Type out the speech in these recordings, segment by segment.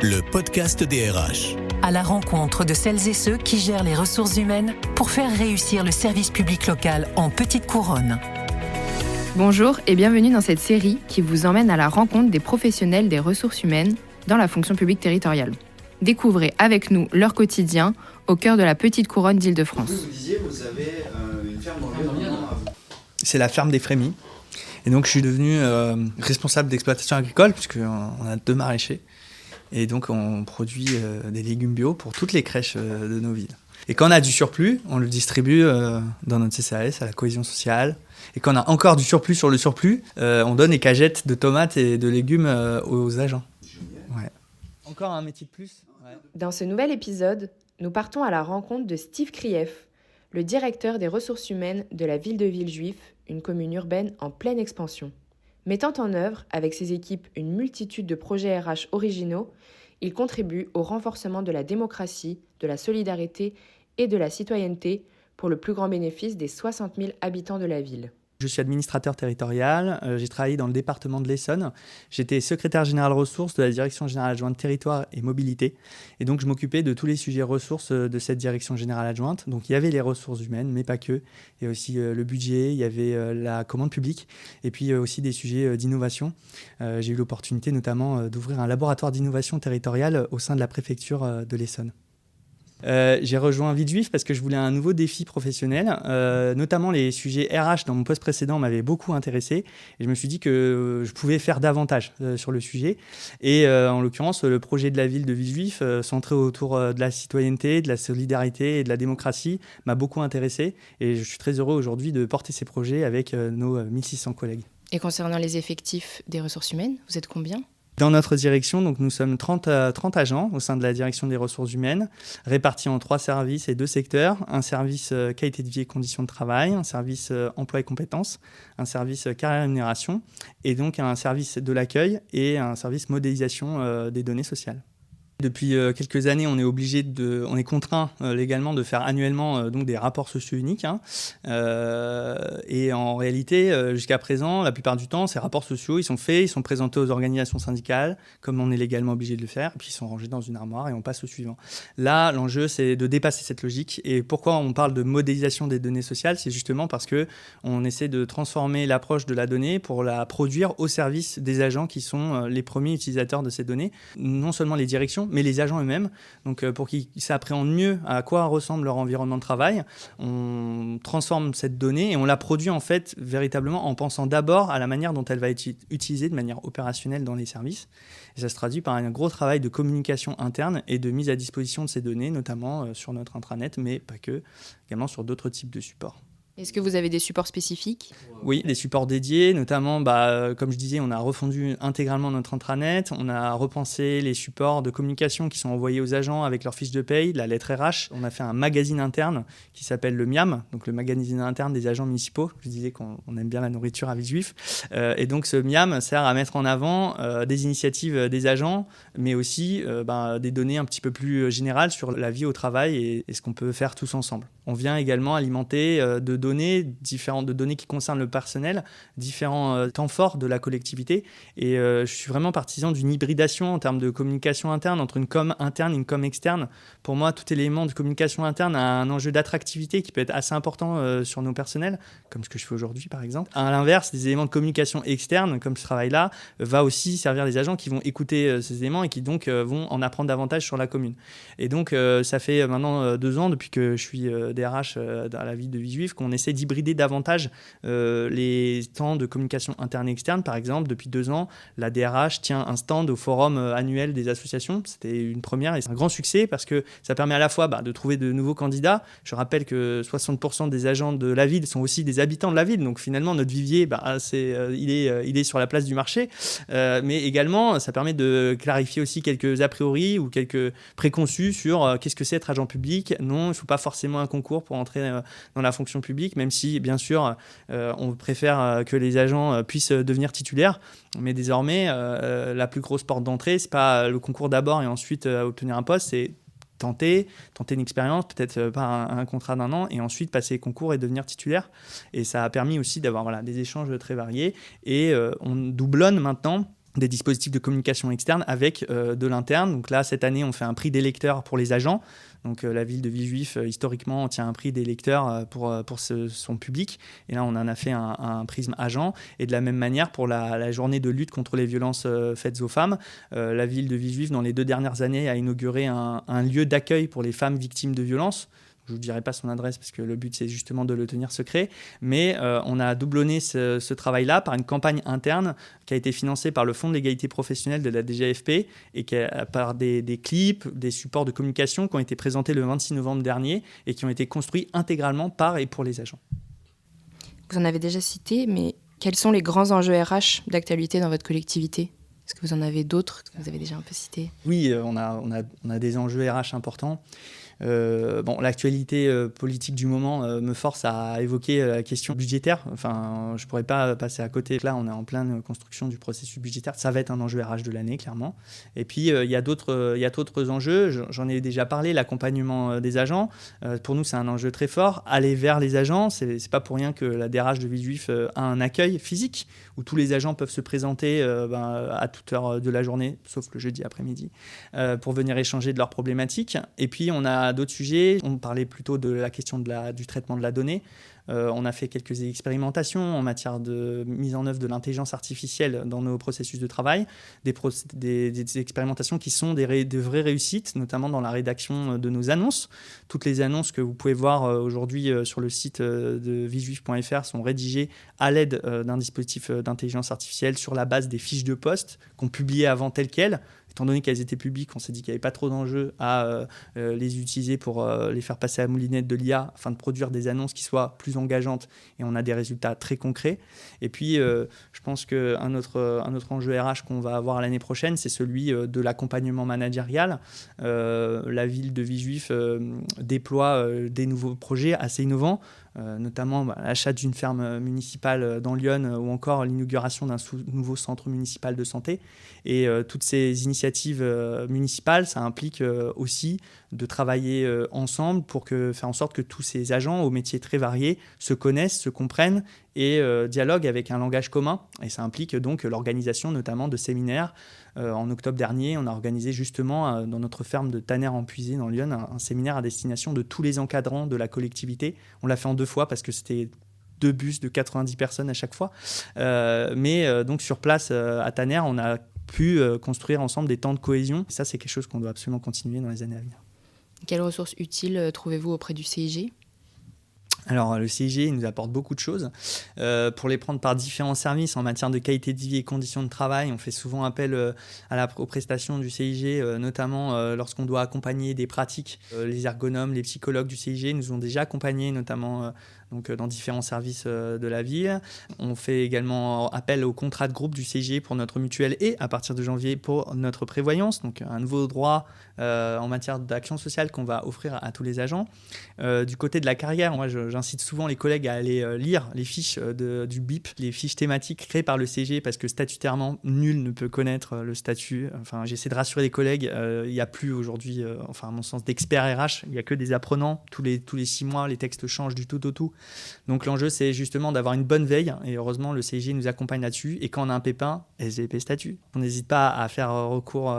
le podcast DRH. À la rencontre de celles et ceux qui gèrent les ressources humaines pour faire réussir le service public local en petite couronne. Bonjour et bienvenue dans cette série qui vous emmène à la rencontre des professionnels des ressources humaines dans la fonction publique territoriale. Découvrez avec nous leur quotidien au cœur de la petite couronne d'Île-de-France. Vous disiez, vous avez une ferme dans le Lyon. C'est la ferme des Frémis. Et donc, je suis devenu responsable d'exploitation agricole, puisqu'on a 2 maraîchers. Et donc, on produit des légumes bio pour toutes les crèches de nos villes. Et quand on a du surplus, on le distribue dans notre CCAS, à la cohésion sociale. Et quand on a encore du surplus sur le surplus, on donne les cagettes de tomates et de légumes aux agents. Ouais. Encore un métier de plus. Ouais. Dans ce nouvel épisode, nous partons à la rencontre de Steve Krief, le directeur des ressources humaines de la ville de Villejuif, une commune urbaine en pleine expansion. Mettant en œuvre, avec ses équipes, une multitude de projets RH originaux, il contribue au renforcement de la démocratie, de la solidarité et de la citoyenneté pour le plus grand bénéfice des 60 000 habitants de la ville. Je suis administrateur territorial, j'ai travaillé dans le département de l'Essonne. J'étais secrétaire général ressources de la direction générale adjointe territoire et mobilité. Et donc je m'occupais de tous les sujets ressources de cette direction générale adjointe. Donc il y avait les ressources humaines, mais pas que. Il y a aussi le budget, il y avait la commande publique et puis aussi des sujets d'innovation. J'ai eu l'opportunité notamment d'ouvrir un laboratoire d'innovation territoriale au sein de la préfecture de l'Essonne. J'ai rejoint Villejuif parce que je voulais un nouveau défi professionnel, notamment les sujets RH dans mon poste précédent m'avaient beaucoup intéressé et je me suis dit que je pouvais faire davantage sur le sujet et en l'occurrence le projet de la ville de Villejuif centré autour de la citoyenneté, de la solidarité et de la démocratie m'a beaucoup intéressé et je suis très heureux aujourd'hui de porter ces projets avec nos 1600 collègues. Et concernant les effectifs des ressources humaines, vous êtes combien ? Dans notre direction, donc nous sommes 30 agents au sein de la direction des ressources humaines, répartis en 3 services et 2 secteurs. Un service qualité de vie et conditions de travail, un service emploi et compétences, un service carrière et rémunération, et donc un service de l'accueil et un service modélisation des données sociales. Depuis quelques années, on est contraint légalement de faire annuellement donc des rapports sociaux uniques. Et en réalité, jusqu'à présent, la plupart du temps, ces rapports sociaux, ils sont faits, ils sont présentés aux organisations syndicales, comme on est légalement obligé de le faire, et puis ils sont rangés dans une armoire et on passe au suivant. Là, l'enjeu, c'est de dépasser cette logique. Et pourquoi on parle de modélisation des données sociales ? C'est justement parce qu'on essaie de transformer l'approche de la donnée pour la produire au service des agents qui sont les premiers utilisateurs de ces données, non seulement les directions, mais les agents eux-mêmes. Donc, pour qu'ils s'appréhendent mieux à quoi ressemble leur environnement de travail, on transforme cette donnée et on la produit en fait véritablement en pensant d'abord à la manière dont elle va être utilisée de manière opérationnelle dans les services. Et ça se traduit par un gros travail de communication interne et de mise à disposition de ces données, notamment sur notre intranet, mais pas que, également sur d'autres types de supports. Est-ce que vous avez des supports spécifiques ? Oui, des supports dédiés, notamment, comme je disais, on a refondu intégralement notre intranet, on a repensé les supports de communication qui sont envoyés aux agents avec leur fiche de paye, la lettre RH. On a fait un magazine interne qui s'appelle le MIAM, donc le magazine interne des agents municipaux. Je disais qu'on aime bien la nourriture à Villejuif. Et donc ce MIAM sert à mettre en avant des initiatives des agents, mais aussi des données un petit peu plus générales sur la vie au travail et ce qu'on peut faire tous ensemble. On vient également alimenter de données qui concernent le personnel, différents temps forts de la collectivité. Et je suis vraiment partisan d'une hybridation en termes de communication interne entre une com interne et une com externe. Pour moi, tout élément de communication interne a un enjeu d'attractivité qui peut être assez important sur nos personnels, comme ce que je fais aujourd'hui par exemple. À l'inverse, des éléments de communication externe, comme ce travail-là, va aussi servir les agents qui vont écouter ces éléments et qui donc vont en apprendre davantage sur la commune. Et donc, ça fait maintenant 2 ans, depuis que je suis DRH à la ville de Villejuif, qu'on essaie d'hybrider davantage les temps de communication interne et externe. Par exemple, depuis 2 ans, la DRH tient un stand au forum annuel des associations. C'était une première et c'est un grand succès parce que ça permet à la fois de trouver de nouveaux candidats. Je rappelle que 60% des agents de la ville sont aussi des habitants de la ville. Donc finalement, notre vivier, il est sur la place du marché. Mais également, ça permet de clarifier aussi quelques a priori ou quelques préconçus sur qu'est-ce que c'est être agent public. Non, il ne faut pas forcément un concours pour entrer dans la fonction publique, même si, bien sûr, on préfère que les agents puissent devenir titulaires. Mais désormais, la plus grosse porte d'entrée, ce n'est pas le concours d'abord et ensuite obtenir un poste, c'est tenter une expérience, peut-être par un contrat d'1 an, et ensuite passer les concours et devenir titulaire. Et ça a permis aussi d'avoir des échanges très variés. Et on doublonne maintenant des dispositifs de communication externe avec de l'interne. Donc là, cette année, on fait un prix des lecteurs pour les agents. Donc la ville de Villejuif, historiquement, tient un prix des lecteurs pour son public. Et là, on en a fait un prisme agent. Et de la même manière, pour la journée de lutte contre les violences faites aux femmes, la ville de Villejuif, dans les 2 dernières années, a inauguré un lieu d'accueil pour les femmes victimes de violences. Je ne vous dirai pas son adresse parce que le but, c'est justement de le tenir secret. Mais on a doublonné ce travail-là par une campagne interne qui a été financée par le Fonds de l'égalité professionnelle de la DGFP et par des clips, des supports de communication qui ont été présentés le 26 novembre dernier et qui ont été construits intégralement par et pour les agents. Vous en avez déjà cité, mais quels sont les grands enjeux RH d'actualité dans votre collectivité ? Est-ce que vous en avez d'autres que vous avez déjà un peu cités ? Oui, on a des enjeux RH importants. L'actualité politique du moment me force à évoquer la question budgétaire. Enfin, je ne pourrais pas passer à côté. Là, on est en pleine construction du processus budgétaire. Ça va être un enjeu RH de l'année, clairement. Et puis, il y a d'autres enjeux. J'en ai déjà parlé, l'accompagnement des agents. Pour nous, c'est un enjeu très fort. Aller vers les agents, c'est pas pour rien que la DRH de Villejuif a un accueil physique où tous les agents peuvent se présenter à toute heure de la journée, sauf le jeudi après-midi, pour venir échanger de leurs problématiques. Et puis, on a d'autres sujets. On parlait plutôt de la question du traitement de la donnée. On a fait quelques expérimentations en matière de mise en œuvre de l'intelligence artificielle dans nos processus de travail, des expérimentations qui sont de vraies réussites, notamment dans la rédaction de nos annonces. Toutes les annonces que vous pouvez voir aujourd'hui sur le site de villejuif.fr sont rédigées à l'aide d'un dispositif d'intelligence artificielle sur la base des fiches de poste qu'on publiait avant telles quelles. Étant donné qu'elles étaient publiques, on s'est dit qu'il n'y avait pas trop d'enjeux à les utiliser pour les faire passer à la moulinette de l'IA afin de produire des annonces qui soient plus engageantes et on a des résultats très concrets. Et puis, je pense qu'un autre enjeu RH qu'on va avoir l'année prochaine, c'est celui de l'accompagnement managérial. La ville de Villejuif déploie des nouveaux projets assez innovants, notamment l'achat d'une ferme municipale dans Lyon ou encore l'inauguration d'un nouveau centre municipal de santé. Et toutes ces initiatives municipales, ça implique aussi de travailler ensemble pour faire en sorte que tous ces agents aux métiers très variés se connaissent, se comprennent et dialoguent avec un langage commun. Et ça implique donc l'organisation notamment de séminaires. En octobre dernier, on a organisé justement dans notre ferme de Tanner-en-Puisé dans Lyon un séminaire à destination de tous les encadrants de la collectivité. On l'a fait en 2 fois parce que c'était 2 bus de 90 personnes à chaque fois. Donc sur place à Tanner, on a pu construire ensemble des temps de cohésion. Et ça, c'est quelque chose qu'on doit absolument continuer dans les années à venir. Quelles ressources utiles trouvez-vous auprès du CIG ? Alors, le CIG il nous apporte beaucoup de choses. Pour les prendre par différents services en matière de qualité de vie et conditions de travail, on fait souvent appel aux prestations du CIG, notamment lorsqu'on doit accompagner des pratiques. Les ergonomes, les psychologues du CIG nous ont déjà accompagnés, notamment dans différents services de la ville. On fait également appel au contrat de groupe du CIG pour notre mutuelle et à partir de janvier pour notre prévoyance, donc un nouveau droit en matière d'action sociale qu'on va offrir à tous les agents. Du côté de la carrière, moi j'incite souvent les collègues à aller lire les fiches du BIP, les fiches thématiques créées par le CIG parce que statutairement nul ne peut connaître le statut. Enfin, j'essaie de rassurer les collègues, il n'y a plus aujourd'hui, à mon sens, d'experts RH, il n'y a que des apprenants. Tous les 6 mois, les textes changent du tout au tout. Donc l'enjeu, c'est justement d'avoir une bonne veille et heureusement, le CIG nous accompagne là-dessus. Et quand on a un pépin, SVP statut. On n'hésite pas à faire recours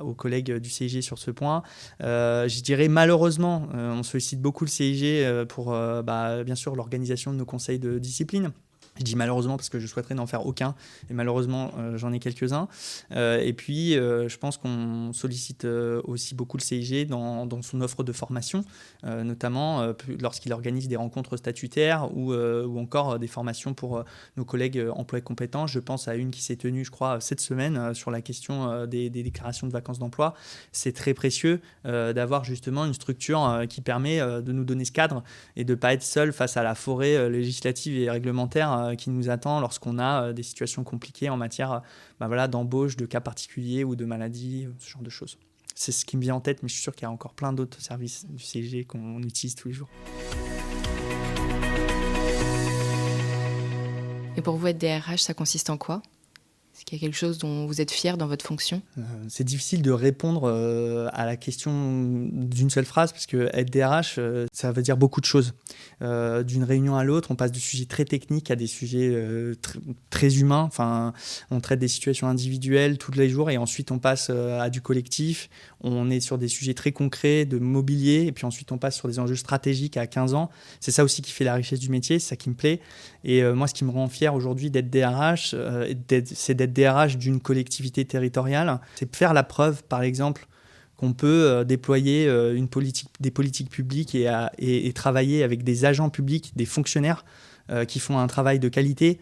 aux collègues du CIG sur ce point. Je dirais malheureusement, on sollicite beaucoup le CIG pour bien sûr l'organisation de nos conseils de discipline. Je dis malheureusement parce que je souhaiterais n'en faire aucun et malheureusement j'en ai quelques-uns. Et puis je pense qu'on sollicite aussi beaucoup le CIG dans son offre de formation, notamment lorsqu'il organise des rencontres statutaires ou encore des formations pour nos collègues emploi et compétences. Je pense à une qui s'est tenue, je crois, cette semaine sur la question des déclarations de vacances d'emploi. C'est très précieux d'avoir justement une structure qui permet de nous donner ce cadre et de ne pas être seul face à la forêt législative et réglementaire qui nous attend lorsqu'on a des situations compliquées en matière d'embauche, de cas particuliers ou de maladies, ce genre de choses. C'est ce qui me vient en tête, mais je suis sûr qu'il y a encore plein d'autres services du CIG qu'on utilise tous les jours. Et pour vous, être DRH, ça consiste en quoi ? Est-ce qu'il y a quelque chose dont vous êtes fier dans votre fonction ? C'est difficile de répondre à la question d'une seule phrase, parce que être DRH, ça veut dire beaucoup de choses. D'une réunion à l'autre, on passe de sujets très techniques à des sujets très humains. Enfin, on traite des situations individuelles tous les jours et ensuite on passe à du collectif. On est sur des sujets très concrets de mobilier et puis ensuite on passe sur des enjeux stratégiques à 15 ans. C'est ça aussi qui fait la richesse du métier, c'est ça qui me plaît. Et moi, ce qui me rend fier aujourd'hui d'être DRH, c'est d'être DRH d'une collectivité territoriale. C'est de faire la preuve, par exemple, qu'on peut déployer des politiques publiques et travailler avec des agents publics, des fonctionnaires qui font un travail de qualité,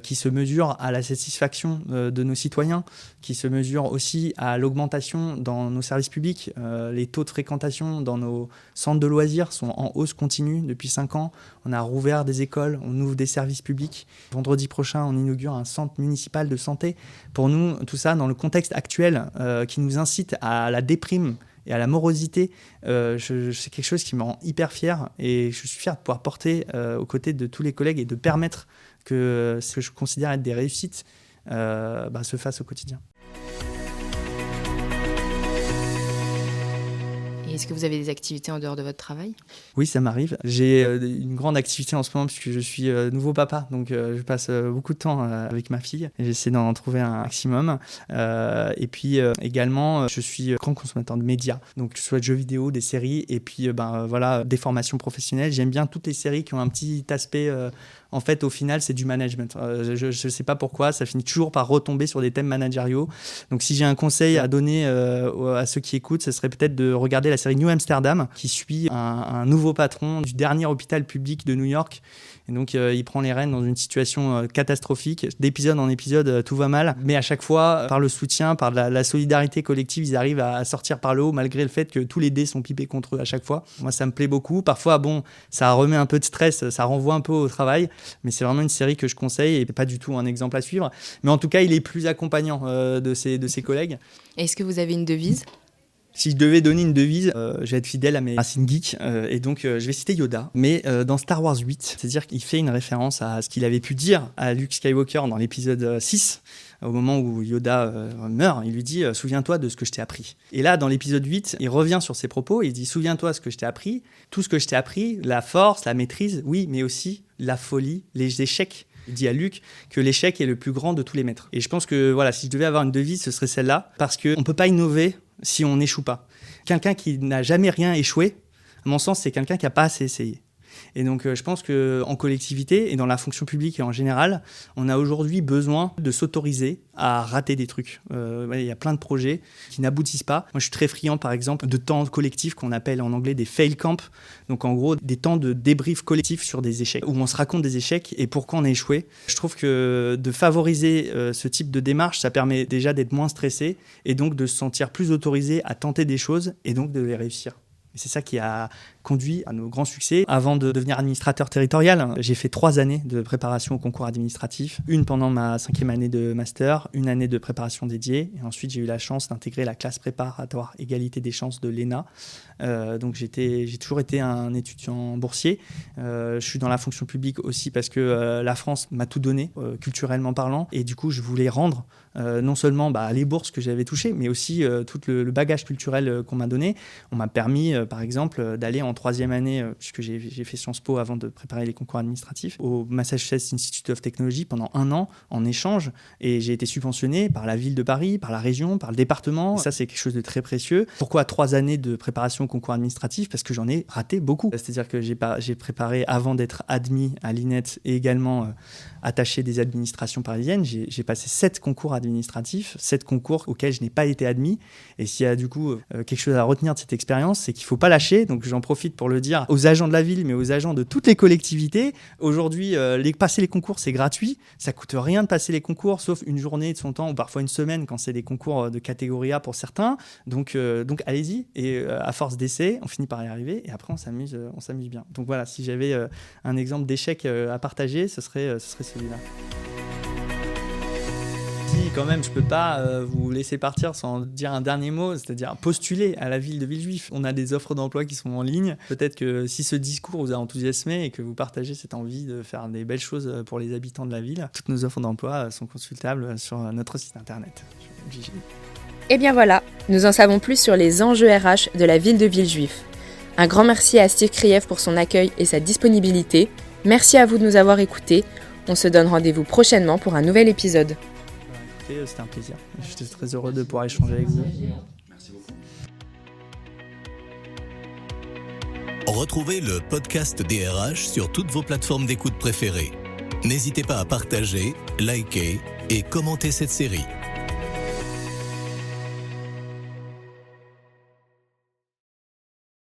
qui se mesurent à la satisfaction de nos citoyens, qui se mesurent aussi à l'augmentation dans nos services publics. Les taux de fréquentation dans nos centres de loisirs sont en hausse continue depuis 5 ans. On a rouvert des écoles, on ouvre des services publics. Vendredi prochain, on inaugure un centre municipal de santé. Pour nous, tout ça, dans le contexte actuel qui nous incite à la déprime et à la morosité, c'est quelque chose qui me rend hyper fier et je suis fier de pouvoir porter aux côtés de tous les collègues et de permettre que ce que je considère être des réussites se fassent au quotidien. Et est-ce que vous avez des activités en dehors de votre travail ? Oui, ça m'arrive. J'ai une grande activité en ce moment puisque je suis nouveau papa. Donc, je passe beaucoup de temps avec ma fille. Et j'essaie d'en trouver un maximum. Et puis, également, je suis grand consommateur de médias. Donc, que ce soit de jeux vidéo, des séries et puis, des formations professionnelles. J'aime bien toutes les séries qui ont un petit aspect... En fait, au final, c'est du management. Je ne sais pas pourquoi, ça finit toujours par retomber sur des thèmes managériaux. Donc, si j'ai un conseil à donner à ceux qui écoutent, ce serait peut-être de regarder la série New Amsterdam, qui suit un nouveau patron du dernier hôpital public de New York. Et donc, il prend les rênes dans une situation catastrophique. D'épisode en épisode, tout va mal. Mais à chaque fois, par le soutien, par la solidarité collective, ils arrivent à sortir par le haut, malgré le fait que tous les dés sont pipés contre eux à chaque fois. Moi, ça me plaît beaucoup. Parfois, ça remet un peu de stress, ça renvoie un peu au travail. Mais c'est vraiment une série que je conseille et pas du tout un exemple à suivre. Mais en tout cas, il est plus accompagnant de ses collègues. Est-ce que vous avez une devise ? Si je devais donner une devise, je vais être fidèle à mes racines geeks et donc je vais citer Yoda. Mais dans Star Wars 8, c'est-à-dire qu'il fait une référence à ce qu'il avait pu dire à Luke Skywalker dans l'épisode 6, au moment où Yoda meurt, il lui dit « Souviens-toi de ce que je t'ai appris ». Et là, dans l'épisode 8, il revient sur ses propos et il dit « Souviens-toi de ce que je t'ai appris, tout ce que je t'ai appris, la force, la maîtrise, oui, mais aussi la folie, les échecs ». Il dit à Luc que l'échec est le plus grand de tous les maîtres. Et je pense que si je devais avoir une devise, ce serait celle-là, parce qu'on ne peut pas innover si on n'échoue pas. Quelqu'un qui n'a jamais rien échoué, à mon sens, c'est quelqu'un qui n'a pas assez essayé. Et donc, je pense qu'en collectivité et dans la fonction publique et en général, on a aujourd'hui besoin de s'autoriser à rater des trucs. Il y a plein de projets qui n'aboutissent pas. Moi, je suis très friand, par exemple, de temps collectifs qu'on appelle en anglais des fail camps. Donc, en gros, des temps de débrief collectif sur des échecs, où on se raconte des échecs et pourquoi on a échoué. Je trouve que de favoriser ce type de démarche, ça permet déjà d'être moins stressé et donc de se sentir plus autorisé à tenter des choses et donc de les réussir. Et c'est ça qui a conduit à nos grands succès. Avant de devenir administrateur territorial, j'ai fait 3 années de préparation au concours administratif. Une pendant ma 5e année de master, une année de préparation dédiée. Et ensuite, j'ai eu la chance d'intégrer la classe préparatoire égalité des chances de l'ENA. Donc, j'ai toujours été un étudiant boursier. Je suis dans la fonction publique aussi parce que la France m'a tout donné, culturellement parlant. Et du coup, je voulais rendre non seulement les bourses que j'avais touchées, mais aussi tout le bagage culturel qu'on m'a donné. On m'a permis, par exemple, d'aller en 3e année, puisque j'ai fait Sciences Po avant de préparer les concours administratifs, au Massachusetts Institute of Technology pendant 1 an en échange. Et j'ai été subventionné par la ville de Paris, par la région, par le département. Et ça, c'est quelque chose de très précieux. Pourquoi 3 années de préparation au concours administratif ? Parce que j'en ai raté beaucoup. C'est-à-dire que j'ai préparé avant d'être admis à l'INET et également attaché des administrations parisiennes. J'ai passé 7 concours administratifs, 7 concours auxquels je n'ai pas été admis. Et s'il y a du coup quelque chose à retenir de cette expérience, c'est qu'il ne faut pas lâcher. Donc j'en profite pour le dire aux agents de la ville, mais aux agents de toutes les collectivités. Aujourd'hui, passer les concours, c'est gratuit. Ça ne coûte rien de passer les concours, sauf une journée de son temps ou parfois une semaine quand c'est des concours de catégorie A pour certains. Donc allez-y. Et à force d'essais, on finit par y arriver. Et après, on s'amuse bien. Donc voilà, si j'avais un exemple d'échec à partager, ce serait celui-là. Si quand même, je peux pas vous laisser partir sans dire un dernier mot, c'est-à-dire postuler à la ville de Villejuif. On a des offres d'emploi qui sont en ligne. Peut-être que si ce discours vous a enthousiasmé et que vous partagez cette envie de faire des belles choses pour les habitants de la ville, toutes nos offres d'emploi sont consultables sur notre site internet. Et bien voilà, nous en savons plus sur les enjeux RH de la ville de Villejuif. Un grand merci à Steve Krief pour son accueil et sa disponibilité. Merci à vous de nous avoir écoutés. On se donne rendez-vous prochainement pour un nouvel épisode. Écoutez, c'était un plaisir. J'étais très heureux de pouvoir échanger avec vous. Merci beaucoup. Retrouvez le podcast DRH sur toutes vos plateformes d'écoute préférées. N'hésitez pas à partager, liker et commenter cette série.